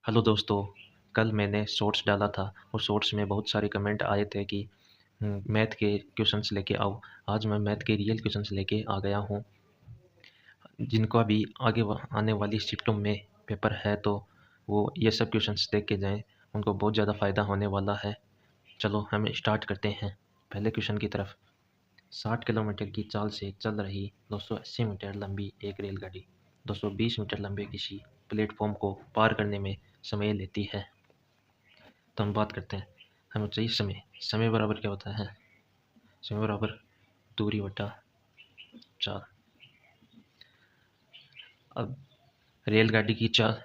Hello दोस्तों। कल मैंने शॉर्ट्स डाला था और शॉर्ट्स में बहुत सारे कमेंट आए थे कि मैथ के क्वेश्चंस लेके आओ। आज मैं मैथ के रियल क्वेश्चंस लेके आ गया हूँ। जिनका भी आने वाली शिफ्टों में पेपर है तो वो ये सब क्वेश्चंस देख के जाएं, उनको बहुत ज़्यादा फ़ायदा होने वाला है। चलो हम स्टार्ट करते हैं पहले क्वेश्चन की तरफ। 60 किलोमीटर की चाल से चल रही 280 मीटर लंबी एक रेलगाड़ी 220 मीटर लंबे किसी प्लेटफॉर्म को पार करने में समय लेती है। तो हम बात करते हैं, हमें चाहिए समय। समय बराबर क्या होता है? समय बराबर दूरी बटा चाल। अब रेलगाड़ी की चाल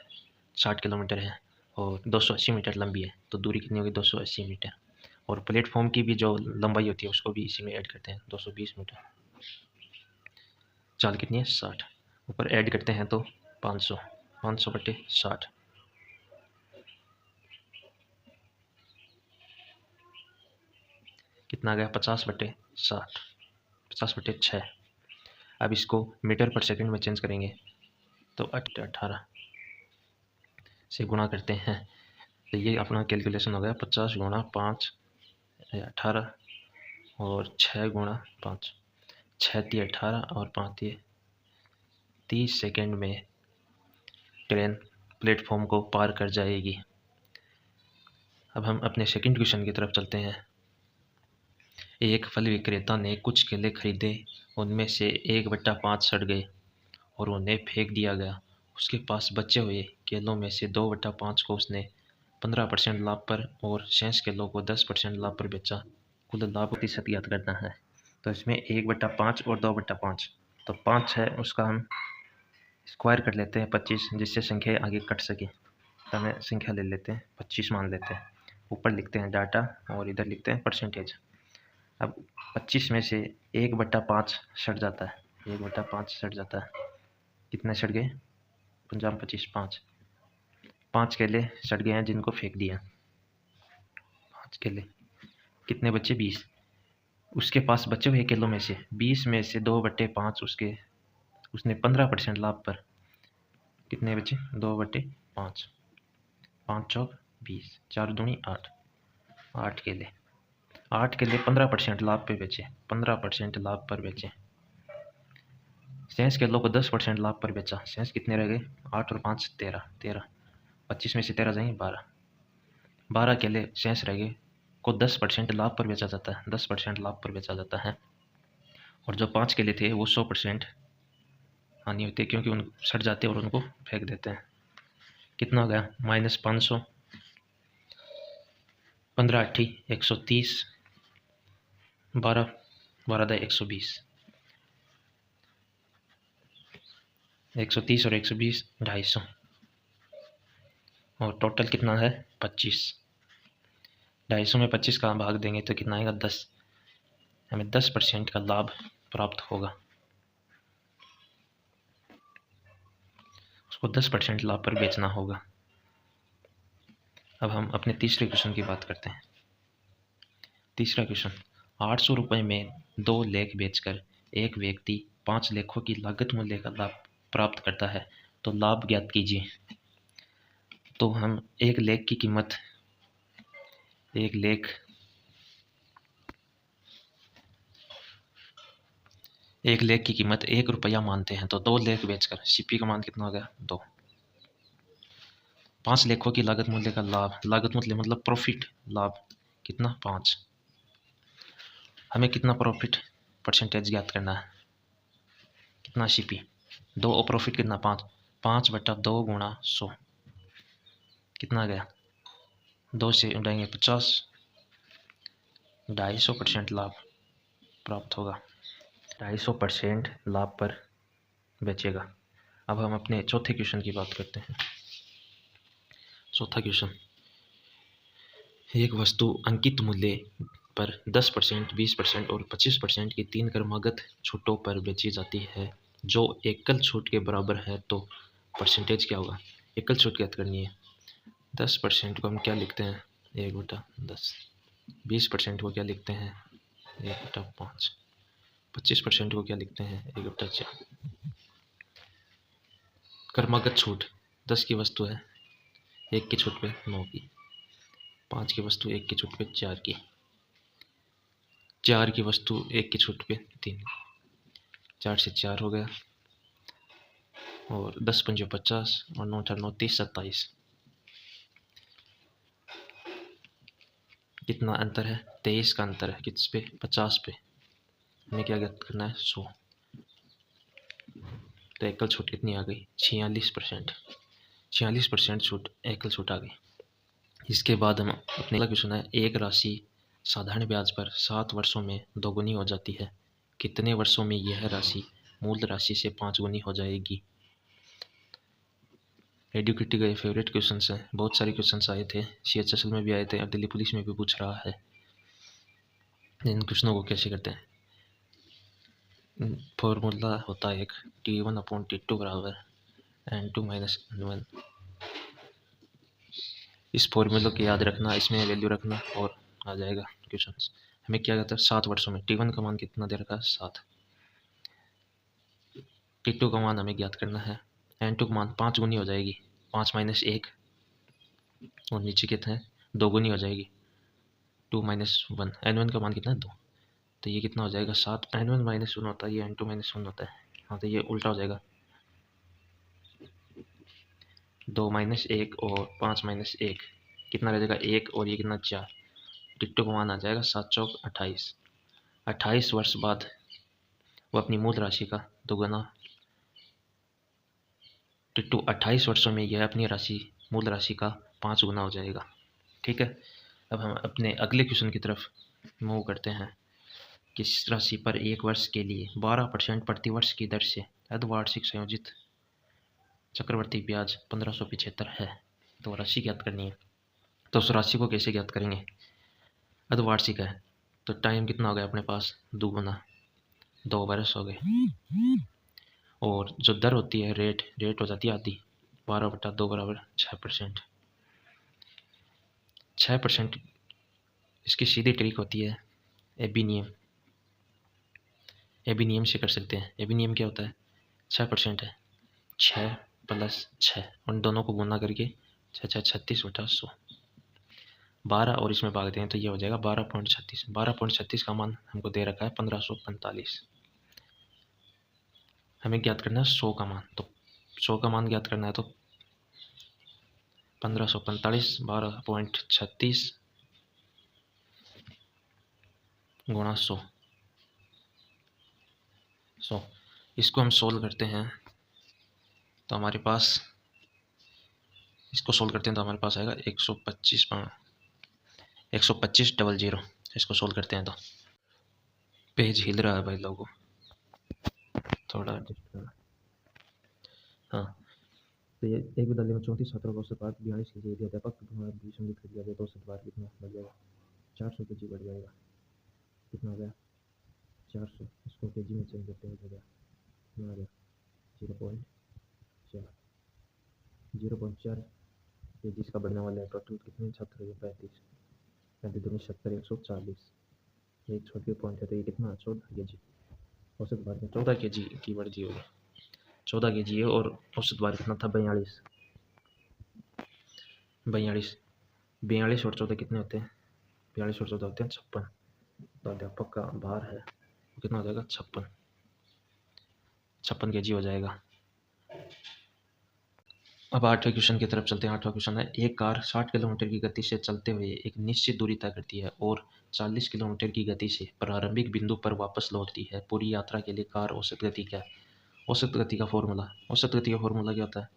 60 किलोमीटर है और 280 मीटर लंबी है, तो दूरी कितनी होगी? 280 मीटर। और प्लेटफॉर्म की भी जो लंबाई होती है उसको भी इसी में ऐड करते हैं, 220 मीटर। चाल कितनी है? 60। ऊपर ऐड करते हैं तो 500। 500 बटे 60 कितना आ गया? 50 बटे 60। 50 बटे 6। अब इसको मीटर पर सेकंड में चेंज करेंगे तो 18 से गुणा करते हैं, तो ये अपना कैलकुलेशन हो गया 50 गुणा 5 18 और 6 गुणा 5। 6 × 18 और 5 × 30 सेकेंड में ट्रेन प्लेटफॉर्म को पार कर जाएगी। अब हम अपने सेकंड क्वेश्चन की तरफ चलते हैं। एक फल विक्रेता ने कुछ केले खरीदे, उनमें से 1/5 सड़ गए और उन्हें फेंक दिया गया। उसके पास बचे हुए केलों में से 2/5 को उसने 15% लाभ पर और शेष केलों को 10% लाभ पर बेचा। कुल लाभ प्रतिशत ज्ञात करना है। तो इसमें 1/5 और 2/5, तो 5 है, उसका हम स्क्वायर कर लेते हैं 25, जिससे संख्या आगे कट सके। तो हमें संख्या ले लेते हैं, 25 मान लेते हैं। ऊपर लिखते हैं डाटा और इधर लिखते हैं परसेंटेज। अब 25 में से 1/5 सट जाता है, 1/5 सट जाता है। कितने सट गए? 50 25 5। 5 केले सट गए हैं जिनको फेंक दिया। 5 केले कितने बचे? 20। उसके पास बचे हुए केलों में से 20 में से 2/5 उसने 15% लाभ पर कितने बचे? 2/5। 5 चौक 20, 4 दूनी 8। 8 केले 15% लाभ पे बेचे, 15% लाभ पर बेचे। शेष केलों को 10% लाभ पर बेचा। शेष कितने रह गए? 8 और 5 13। 25 में से 13 जाएंगे 12। 12 केले शेष रह गए को 10% लाभ पर बेचा जाता है, 10% लाभ पर बेचा जाता है। और जो 5 केले थे वो 100% हानि होती है, क्योंकि उन सड़ जाते हैं और उनको फेंक देते हैं। कितना हो गया? -500। 15 8 130। 12 12 120। 130 और 120 250। और टोटल कितना है? 25। 250 में 25 का भाग देंगे तो कितना आएगा? 10। हमें 10% का लाभ प्राप्त होगा। उसको 10% लाभ पर बेचना होगा। अब हम अपने तीसरे क्वेश्चन की बात करते हैं। तीसरा क्वेश्चन, 800 रुपये में 2 लेख बेचकर एक व्यक्ति 5 लेखों की लागत मूल्य का लाभ प्राप्त करता है, तो लाभ ज्ञात कीजिए। तो हम एक लेख की कीमत, एक लेख की कीमत 1 रुपया मानते हैं, तो 2 लेख बेचकर सीपी का मान कितना हो गया? 2। 5 लेखों की लागत मूल्य का लाभ, लागत मूल्य मतलब प्रॉफिट, लाभ कितना? 5। हमें कितना प्रॉफिट परसेंटेज ज्ञात करना है, कितना सीपी? 2 और प्रॉफिट कितना? 5। 5/2 गुणा 100 कितना गया? 2 से उड़ाएंगे 50। 250% लाभ प्राप्त होगा। 250% लाभ पर बेचेगा। अब हम अपने चौथे क्वेश्चन की बात करते हैं। चौथा क्वेश्चन, एक वस्तु अंकित मूल्य पर 10%, 20% और 25% की 3 क्रमागत छूटों पर बेची जाती है जो एकल छूट के बराबर है, तो परसेंटेज क्या होगा? एकल छूट ज्ञात करनी है। 10% को हम क्या लिखते हैं? 1/10। 20% को क्या लिखते हैं? 1/5। 25% को क्या लिखते हैं? 1/4। क्रमागत छूट 10 की वस्तु है, 1 की छूट पे 9 की, 5 की वस्तु 1 की छूट पे 4 की, 4 की वस्तु 1 की छूट पे 3, 4 से 4 हो गया, और 10 पंजे 50 और 9 4 9 30 27। कितना अंतर है? 23 का अंतर है। किस पे? 50 पे। हमें क्या ज्ञात करना है? 100। तो एकल छूट कितनी आ गई? 46%। 46% छूट, एकल छूट आ गई। इसके बाद हम अपने अगला क्वेश्चन है, एक राशि साधारण ब्याज पर 7 वर्षों में दोगुनी हो जाती है, कितने वर्षों में यह राशि मूल राशि से 5 गुनी हो जाएगी? एडुकेटी का ये फेवरेट क्वेश्चन है। बहुत सारे क्वेश्चन आए थे, CHSL में भी आए थे और दिल्ली पुलिस में भी पूछ रहा है। इन क्वेश्चनों को कैसे करते हैं? फॉर्मूला होता है एक, T1/T2 बराबर N2 - N1। इस फॉर्मूले को याद रखना, इसमें वैल्यू रखना और आ जाएगा क्वेश्चन। हमें क्या कहता है? 7 वर्षों में। T1 का मान कितना दे रखा है? 7। T2 का मान हमें ज्ञात करना है। N2 का मान 5 गुनी हो जाएगी, 5 - 1, और नीचे कितना है? 2 गुनी हो जाएगी, 2 - 1। N1 का मान कितना है? 2। तो ये कितना हो जाएगा? 7। N1 - 1 होता है, ये N2 - 1 होता है। हाँ, तो ये उल्टा हो जाएगा, 2 - 1 और 5 - 1 कितना रह जाएगा? 1, और ये कितना? 4। टिट्टू का मान आ जाएगा 7 चौक 28। 28 वर्ष बाद वो अपनी मूल राशि का दोगुना, टिट्टू 28 वर्षों में यह अपनी राशि मूल राशि का 5 गुना हो जाएगा। ठीक है। अब हम अपने अगले क्वेश्चन की तरफ मूव करते हैं। किस राशि पर 1 वर्ष के लिए 12% प्रतिवर्ष की दर से अर्धवार्षिक संयोजित चक्रवर्ती ब्याज 1575 है? तो राशि ज्ञात करनी है। तो उस राशि को कैसे ज्ञात करेंगे? अर्धवार्षिक है तो टाइम कितना हो गया अपने पास? दुगुना, 2 वर्ष हो गए। और जो दर होती है, रेट हो जाती है आधी, 12/2 बराबर 6%। 6% इसकी सीधी ट्रिक होती है एबी नियम। एबी नियम से कर सकते हैं। एबी नियम क्या होता है? 6% है, 6 + 6, उन दोनों को गुना करके 6 6 36/100, 12 और इसमें भाग दें तो ये हो जाएगा 12.36। 12.36 का मान हमको दे रखा है 1545। हमें ज्ञात करना है 100 का मान। तो 100 का मान ज्ञात करना है तो 1545 12.36 गुणा 100। इसको हम सोल्व करते हैं तो हमारे पास, इसको सोल्व करते हैं तो हमारे पास आएगा 125,00,00। इसको सोल्व करते हैं तो पेज हिल रहा है भाई लोगों, थोड़ा एडजस्ट करना। हाँ, तो ये एक विद्यालय में 34 छात्रों को औसत भार 42 kg दिया, अध्यापक द्वारा संमित कर दिया गया तो औसत भार कितना बढ़ जाएगा? 400 kg बढ़ जाएगा। कितना हो गया? 400। इसको kg में चेंज करते हो गया, कितना आ गया? 0.4। 0.4 kg इसका बढ़ने वाला है। टोटल कितने छात्र है? 35। 35 दूनी 70, 140। एक छोटी पॉइंट है तो ये कितना? 14 kg। औसत भार में 14 kg की वृद्धि होगी। 14 kg है और औसत भार कितना था? 42। 42 और 14 कितने होते हैं? 42 और 14 होते हैं 56। तो अध्यापक का भार है वो कितना हो जाएगा? 56 kg हो जाएगा। अब 8वें क्वेश्चन की तरफ चलते हैं। 8वां क्वेश्चन है, एक कार 60 किलोमीटर की गति से चलते हुए एक निश्चित दूरी तय करती है और 40 किलोमीटर की गति से प्रारंभिक बिंदु पर वापस लौटती है। पूरी यात्रा के लिए कार औसत गति क्या है? औसत गति का फॉर्मूला क्या होता है?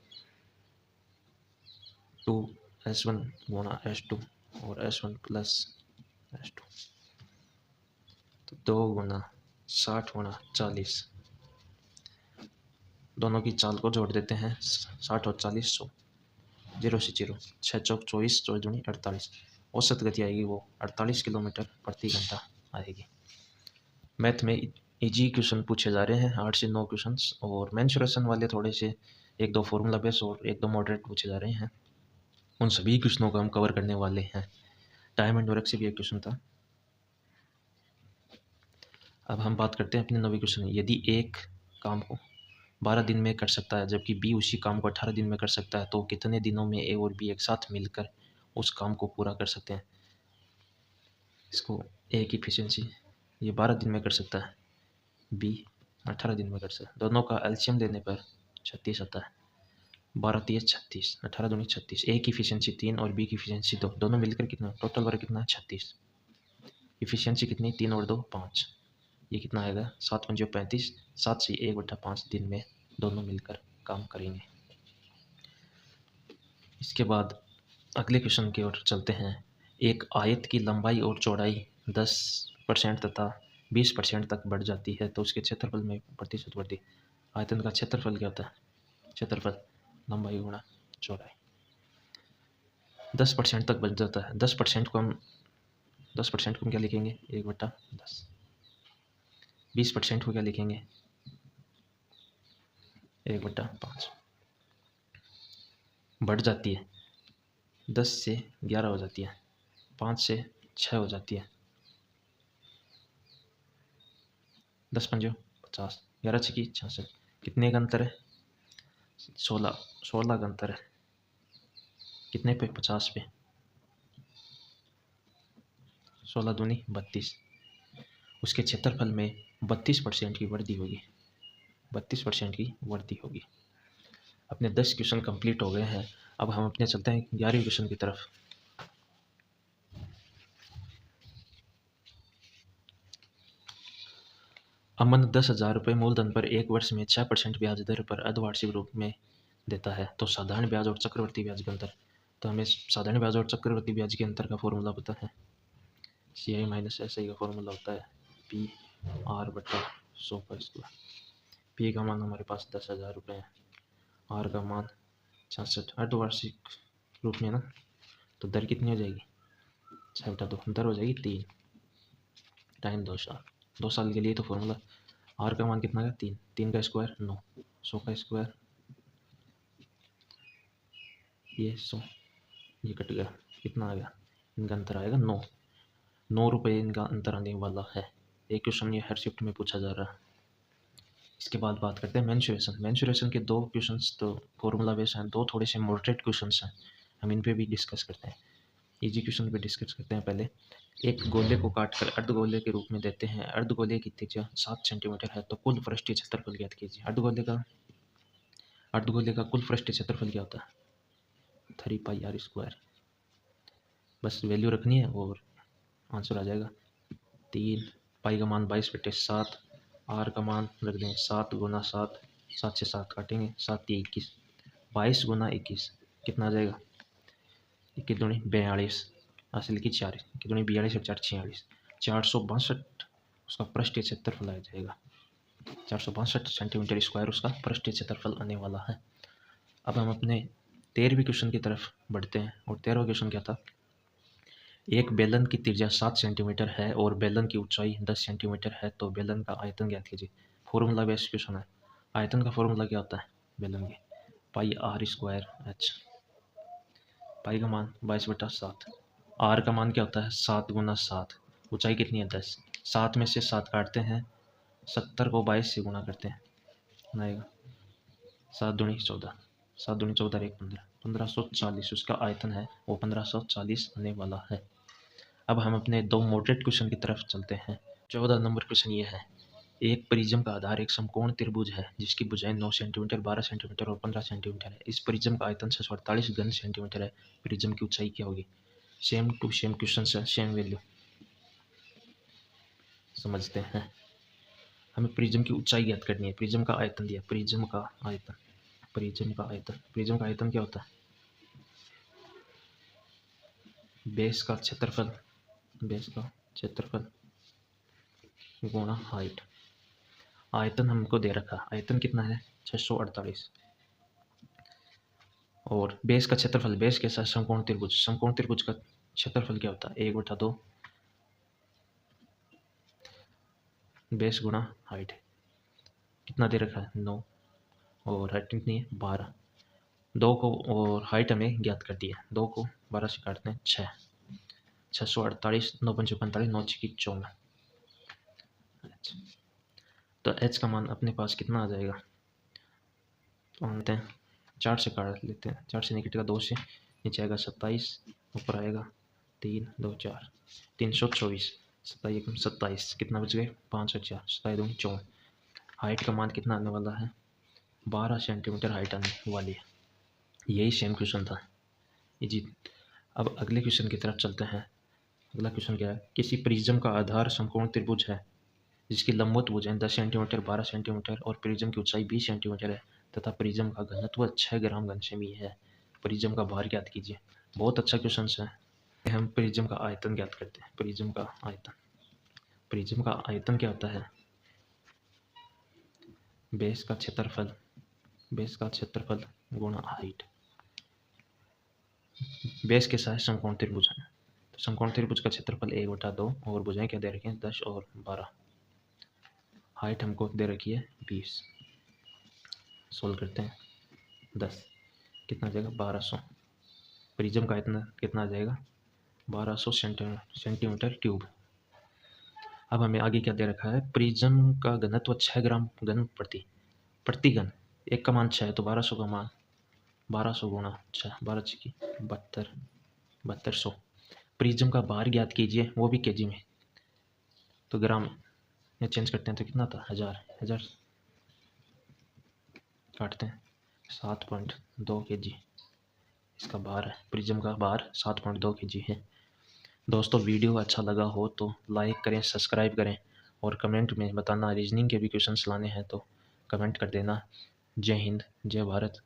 2s1 गुणा s2 और s1 प्लस s2। तो 2 गुना 60 गुणा 40, दोनों की चाल को जोड़ देते हैं। 60 और 40 100, 0 से 0, 6 चौक 24, 24 दूनी 48। औसत गति आएगी वो 48 किलोमीटर प्रति घंटा आएगी। मैथ में इजी क्वेश्चन पूछे जा रहे हैं, 8 से 9 क्वेश्चन, और मेंसुरेशन वाले थोड़े से 1-2 फॉर्मूला बेस और 1-2 मॉडरेट पूछे जा रहे हैं। उन सभी क्वेश्चनों को हम कवर करने वाले हैं। टाइम एंड वर्क से भी एक क्वेश्चन था। अब हम बात करते हैं अपने नवे क्वेश्चन। यदि एक काम को 12 दिन में कर सकता है, जबकि बी उसी काम को 18 दिन में कर सकता है, तो कितने दिनों में ए और बी एक साथ मिलकर उस काम को पूरा कर सकते हैं? इसको ए की एफिशिएंसी ये 12 दिन में कर सकता है, बी 18 दिन में कर सकता है। दोनों का एलसीएम लेने पर 36 आता है। 12 3 36, 18 दूनी 36। ए की एफिशिएंसी 3 और बी की एफिशिएंसी 2, दोनों मिलकर कितना टोटल वर्क कितना है 36। एफिशिएंसी कितनी 3 और 2 5, ये कितना आएगा 7 पंजे 35, 7 से 1/5 दिन में दोनों मिलकर काम करेंगे। इसके बाद अगले क्वेश्चन की ओर चलते हैं। एक आयत की लंबाई और चौड़ाई 10% तथा 20% तक बढ़ जाती है तो उसके क्षेत्रफल में प्रतिशत वृद्धि। आयतन का क्षेत्रफल क्या होता है? क्षेत्रफल लंबाई गुणा चौड़ाई। 10% तक बढ़ जाता है। 10% को हम क्या लिखेंगे 1/10। 20% को क्या लिखेंगे 1/5। बढ़ जाती है 10 से 11 हो जाती है, 5 से 6 हो जाती है, 10 पंजे 50, 11 छक्की 66। कितने का अंतर है 16 का अंतर है। कितने पे 50 पे, 16 दूनी 32। उसके क्षेत्रफल में 32% की वृद्धि होगी। 32% की वृद्धि होगी। अपने 10 क्वेश्चन कंप्लीट हो गए हैं। अब हम अपने चलते हैं 11वें क्वेश्चन की तरफ। अमन 10,000 रुपये मूलधन पर एक वर्ष में 6% ब्याज दर पर अर्धवार्षिक रूप में देता है, तो साधारण ब्याज और चक्रवर्ती ब्याज का अंतर। तो हमें साधारण ब्याज और चक्रवर्ती ब्याज के अंतर का फॉर्मूला पता है। CI माइनस SI का फॉर्मूला होता है PR/100 पी का मान हमारे पास 10,000 रुपये है, आर का मान 66, अर्धवार्षिक रूप में ना, तो दर कितनी हो जाएगी 6/2, दर हो जाएगी 3, टाइम 2 साल। 2 साल के लिए तो फॉर्मूला आर का मान कितना है 3, 3 का स्क्वायर 9, 100 का स्क्वायर ये 100, ये कट गया, कितना आ गया इनका अंतर आएगा 9 रुपये इनका अंतर आने वाला है। एक क्वेश्चन ये हर शिफ्ट में पूछा जा रहा है। इसके बाद बात करते हैं मेंसुरेशन के 2 क्वेश्चंस तो फॉर्मूला बेस हैं, 2 थोड़े से मॉडरेट क्वेश्चंस हैं, हम इन पे भी डिस्कस करते हैं। इजी क्वेश्चन पे डिस्कस करते हैं। पहले एक गोले को काटकर अर्धगोले के रूप में देते हैं, अर्धगोले की त्रिज्या 7 सेंटीमीटर है, तो कुल पृष्ठीय क्षेत्रफल ज्ञात कीजिए। अर्धगोले का कुल पृष्ठीय क्षेत्रफल क्या होता है 3πr²। बस वैल्यू रखनी है और आंसर आ जाएगा 3। पाई का मान 22/7, आर का मान रख दें 7 गुना 7, 7 से 7 काटेंगे 7 की 21, 22 गुना 21 कितना आ जाएगा 21 दूनी 42, असल की 4 21 दूनी 42 और 4 46, 462 उसका पृष्ठीय क्षेत्रफल आ जाएगा। 462 सेंटीमीटर स्क्वायर उसका पृष्ठीय क्षेत्रफल आने वाला है। अब हम अपने 13वें क्वेश्चन की तरफ बढ़ते हैं और 13वां क्वेश्चन क्या था। एक बेलन की त्रिज्या 7 सेंटीमीटर है और बेलन की ऊंचाई 10 सेंटीमीटर है, तो बेलन का आयतन ज्ञात कीजिए। फॉर्मूला बेस्ड क्वेश्चन है। आयतन का फॉर्मूला क्या होता है बेलन के πr²h। पाई का मान 22/7, आर का मान क्या होता है 7 गुना 7, ऊंचाई कितनी है 10, 7 में से 7 काटते हैं 70 को 22 से गुना करते हैं आएगा 7 दूनी 14, 7 दूनी 14 1 15, 1540 उसका आयतन है वो 1540 आने वाला है। अब हम अपने 2 मॉडरेट क्वेश्चन की तरफ चलते हैं। 14 नंबर क्वेश्चन ये है। एक प्रिज्म का आधार एक समकोण त्रिभुज है जिसकी भुजाएं 9 सेंटीमीटर, 12 सेंटीमीटर और 15 सेंटीमीटर है। इस प्रिज्म का आयतन 648 घन सेंटीमीटर है। प्रिज्म की ऊंचाई क्या होगी। सेम टू सेम क्वेश्चन है, सेम वैल्यू समझते हैं। हमें प्रिज्म की ऊंचाई ज्ञात करनी है। प्रिज्म का आयतन दिया, प्रिज्म का आयतन क्या होता है बेस का क्षेत्रफल गुणा हाइट। आयतन हमको दे रखा, आयतन कितना है 648 और बेस का क्षेत्रफल, बेस के साथ समकोण त्रिभुज का क्षेत्रफल क्या होता है 1/2 बेस गुणा हाइट। कितना दे रखा है 9 और हाइट कितनी है 12, 2 को और हाइट हमें ज्ञात कर दी है। 2 को 12 से काटते हैं 648, 9 पंचे 45, 9 छक्की 54। तो h का मान अपने पास कितना आ जाएगा तो आते हैं 4 से काट लेते हैं, 4 से नहीं कटेगा, 2 से नीचे आएगा 27, ऊपर आएगा 3 2 4 324, 27 कितना बच गए 5 और 4 27 दूनी 54। हाइट का मान कितना आने वाला है 12 सेंटीमीटर हाइट आने वाली है। यही सेम क्वेश्चन था ये जी। अब अगले क्वेश्चन की तरफ चलते हैं। अगला क्वेश्चन क्या है, किसी प्रिज्म का आधार समकोण त्रिभुज है जिसकी लंबवत भुजाएं 10 सेंटीमीटर 12 सेंटीमीटर और प्रिज्म की ऊंचाई 20 सेंटीमीटर है तथा प्रिज्म का घनत्व 6 ग्राम घन सेमी है। प्रिज्म का भार ज्ञात कीजिए। बहुत अच्छा क्वेश्चन है। हम प्रिज्म का आयतन ज्ञात करते हैं। प्रिज्म का आयतन, प्रिज्म का आयतन क्या होता है, बेस का क्षेत्रफल, बेस का क्षेत्रफल गुणा हाइट। बेस के साथ समकोण त्रिभुज है, तो समकोण त्रिभुज का क्षेत्रफल 1/2 और भुजाएं क्या दे रखी हैं 10 और 12। हाइट हमको दे रखी है 20। सोल्व करते हैं 10 कितना आ जाएगा 1200। प्रिज्म का इतना कितना आ जाएगा 1200 सेंटीमीटर क्यूब। अब हमें आगे क्या दे रखा है, प्रिज्म का घनत्व 6 ग्राम घन प्रति घन। एक का मान 6 है तो 1200 का मान 1200 गुणा 6, 12 की 7200। प्रिज्म का भार ज्ञात कीजिए, वो भी केजी में, तो ग्राम में चेंज करते हैं तो कितना था 1000 काटते हैं 7.2 केजी इसका भार है। प्रिज्म का भार 7.2 केजी है। दोस्तों वीडियो अच्छा लगा हो तो लाइक करें, सब्सक्राइब करें और कमेंट में बताना। रीजनिंग के भी क्वेश्चंस लाने हैं तो कमेंट कर देना। जय हिंद, जय भारत।